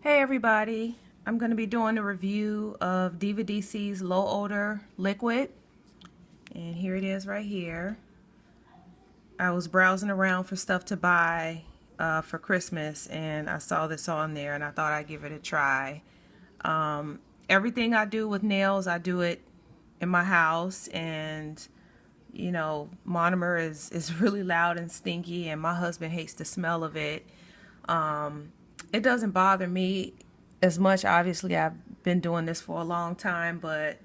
Hey everybody, I'm going to be doing a review of DivaDC's low odor liquid, and here it is right here. I was browsing around for stuff to buy for Christmas, and I saw this on there and I thought I'd give it a try. Everything I do with nails, I do it in my house, and you know, Monomer is really loud and stinky, and my husband hates the smell of it. It doesn't bother me as much. Obviously, I've been doing this for a long time, but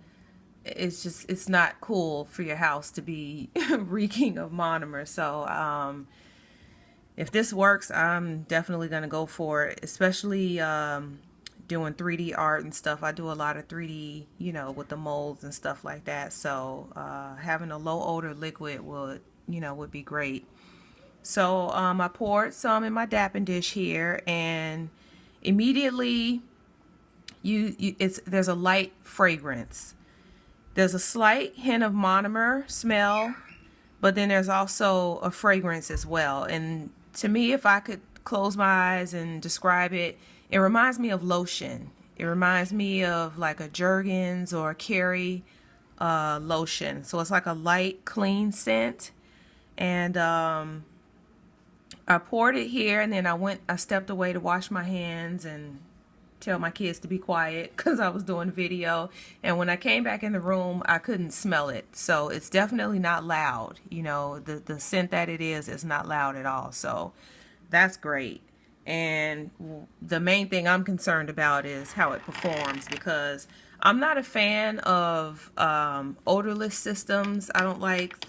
it's not cool for your house to be reeking of monomer. So if this works, I'm definitely gonna go for it, especially doing 3D art and stuff. I do a lot of 3D, with the molds and stuff like that. So having a low odor liquid would be great. So I poured some in my dapping dish here, and immediately there's a light fragrance. There's a slight hint of monomer smell, but then there's also a fragrance as well. And to me, if I could close my eyes and describe it, it reminds me of lotion. It reminds me of like a Jergens or a Carrie lotion. So it's like a light, clean scent. And I poured it here, and then I stepped away to wash my hands and tell my kids to be quiet because I was doing video. And when I came back in the room, I couldn't smell it. So it's definitely not loud. The scent that it is not loud at all. So that's great. And the main thing I'm concerned about is how it performs, because I'm not a fan of odorless systems. I don't like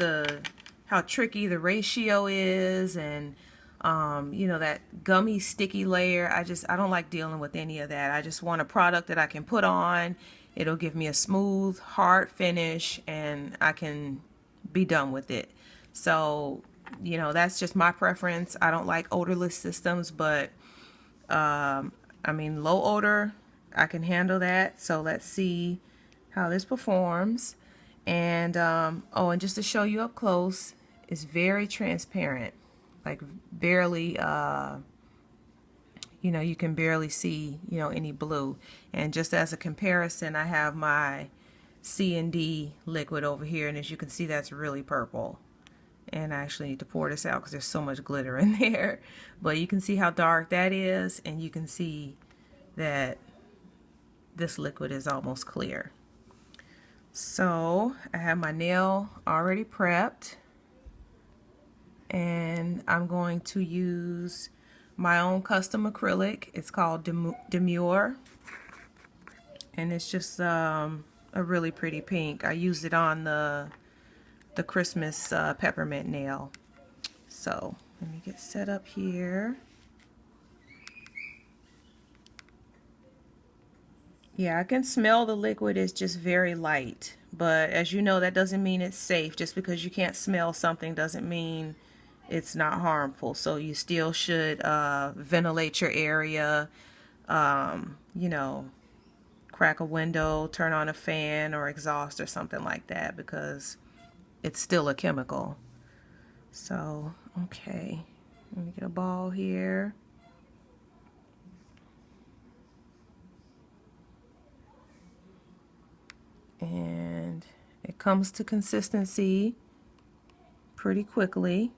how tricky the ratio is, and that gummy sticky layer. I don't like dealing with any of that. I just want a product that I can put on. It'll give me a smooth, hard finish, and I can be done with it. So, that's just my preference. I don't like odorless systems, but low odor, I can handle that. So let's see how this performs. And and just to show you up close, it's very transparent, like barely you can barely see any blue. And just as a comparison, I have my C&D liquid over here, and as you can see, that's really purple. And I actually need to pour this out because there's so much glitter in there, but you can see how dark that is, and you can see that this liquid is almost clear. So I have my nail already prepped, and I'm going to use my own custom acrylic. It's called Demure, and it's just a really pretty pink. I used it on the Christmas peppermint nail. So let me get set up here. Yeah, I can smell the liquid is just very light, but as you know, that doesn't mean it's safe. Just because you can't smell something doesn't mean it's not harmful. So you still should ventilate your area, crack a window, turn on a fan or exhaust or something like that, because it's still a chemical. So, okay, let me get a ball here. And it comes to consistency pretty quickly.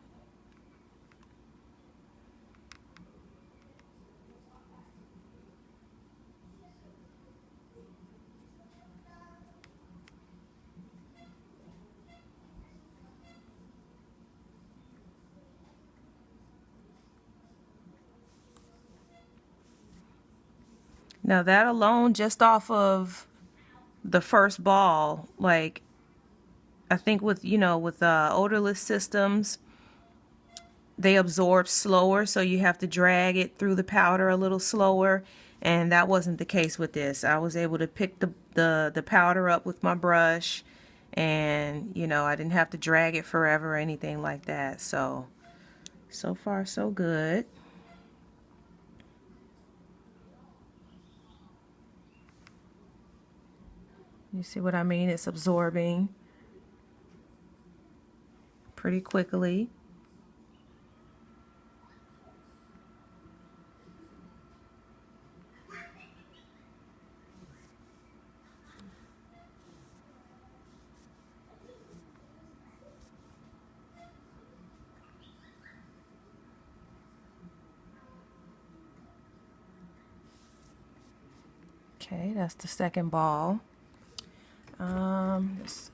Now that alone, just off of the first ball, like, I think with odorless systems, they absorb slower, so you have to drag it through the powder a little slower, and that wasn't the case with this. I was able to pick the powder up with my brush, and I didn't have to drag it forever or anything like that. So far so good. You see what I mean? It's absorbing pretty quickly. Okay, that's the second ball. It's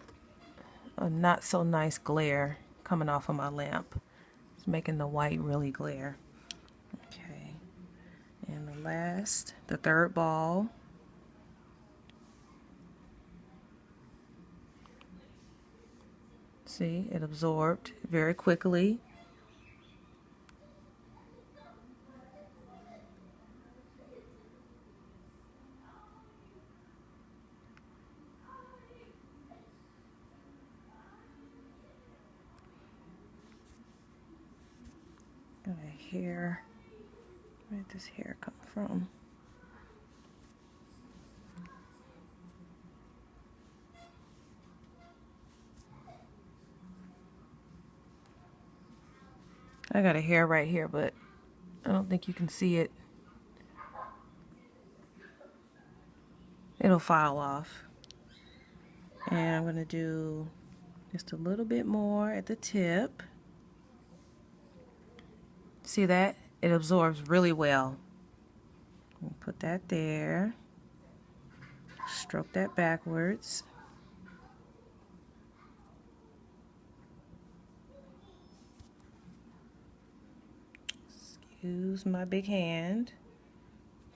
a not so nice glare coming off of my lamp. It's making the white really glare. Okay, and the third ball. See, it absorbed very quickly. Got a hair. Where did this hair come from? I got a hair right here, but I don't think you can see it. It'll file off. And I'm going to do just a little bit more at the tip. See that? It absorbs really well. Put that there. Stroke that backwards. Excuse my big hand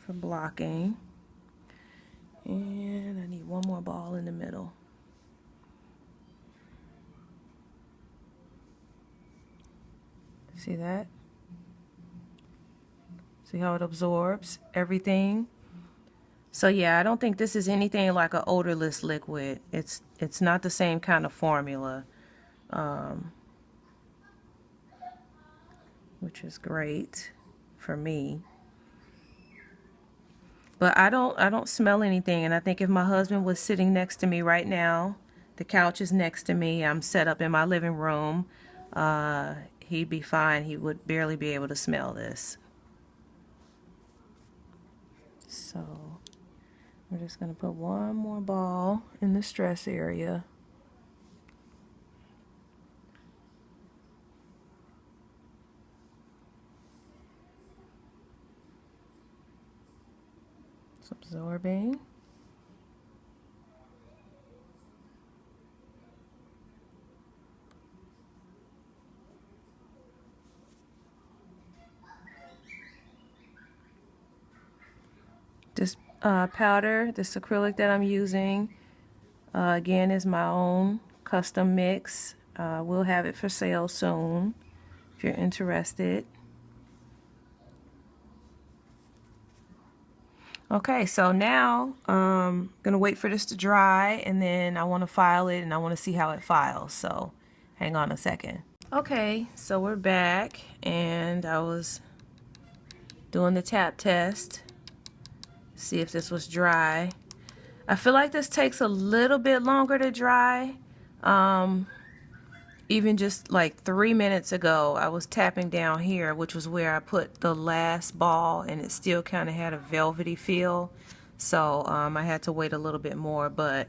for blocking. And I need one more ball in the middle. See that? See how it absorbs everything? So yeah, I don't think this is anything like an odorless liquid. It's not the same kind of formula, which is great for me. But I don't smell anything, and I think if my husband was sitting next to me right now, the couch is next to me, I'm set up in my living room, he'd be fine. He would barely be able to smell this. So we're just going to put one more ball in the stress area. It's absorbing. This powder, this acrylic that I'm using, again, is my own custom mix. We'll have it for sale soon if you're interested. Okay, so now I'm gonna wait for this to dry, and then I want to file it, and I want to see how it files. So hang on a second. Okay, so we're back, and I was doing the tap test. See if this was dry. I feel like this takes a little bit longer to dry. Even just like 3 minutes ago, I was tapping down here, which was where I put the last ball, and it still kind of had a velvety feel. So I had to wait a little bit more, but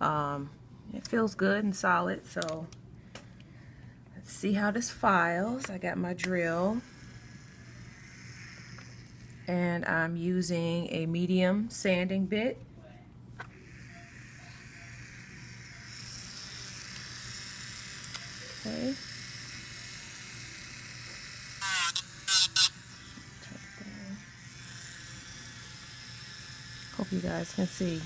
it feels good and solid. So let's see how this files. I got my drill, and I'm using a medium sanding bit. Okay. Hope you guys can see.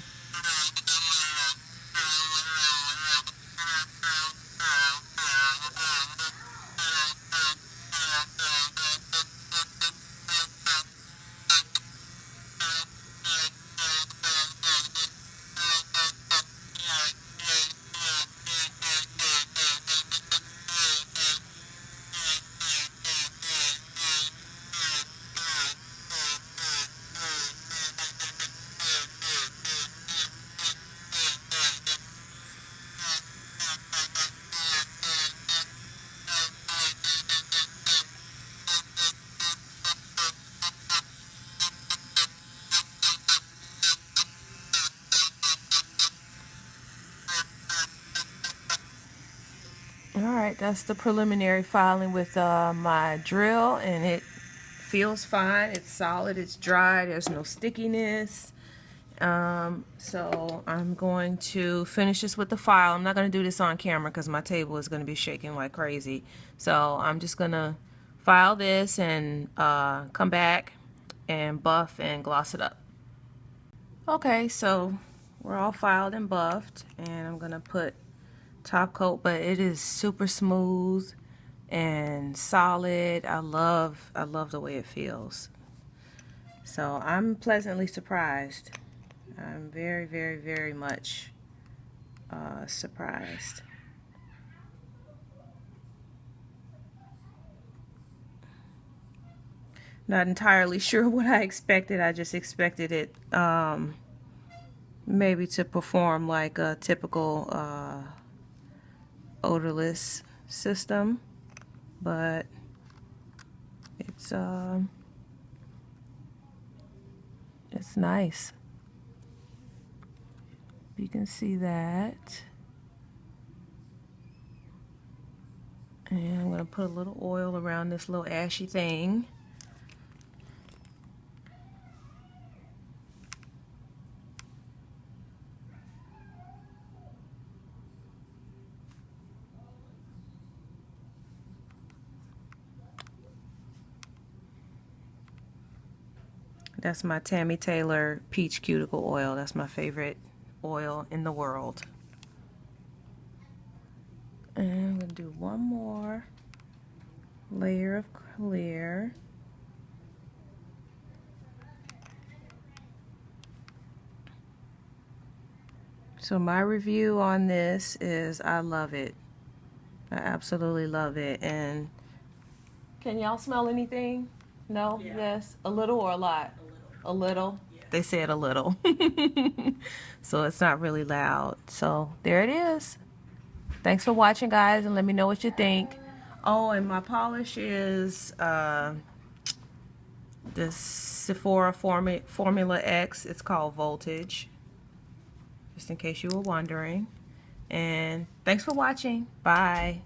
Alright, that's the preliminary filing with my drill, and it feels fine. It's solid, it's dry, there's no stickiness, So I'm going to finish this with the file. I'm not going to do this on camera because my table is going to be shaking like crazy. So I'm just going to file this and come back and buff and gloss it up. Okay, so we're all filed and buffed, and I'm going to put top coat, but it is super smooth and solid. I love the way it feels. So I'm pleasantly surprised. I'm very, very, very much surprised. Not entirely sure what I expected. I just expected it maybe to perform like a typical odorless system, but it's nice. You can see that. And I'm going to put a little oil around this little ashy thing. That's my Tammy Taylor Peach Cuticle Oil. That's my favorite oil in the world. And I'm going to do one more layer of clear. So my review on this is I love it. I absolutely love it. And can y'all smell anything? No? Yeah. Yes? A little or a lot? A little? Yeah. They said a little. So it's not really loud. So there it is. Thanks for watching, guys, and let me know what you think. Oh, and my polish is this Sephora Formula X. It's called Voltage, just in case you were wondering. And thanks for watching. Bye.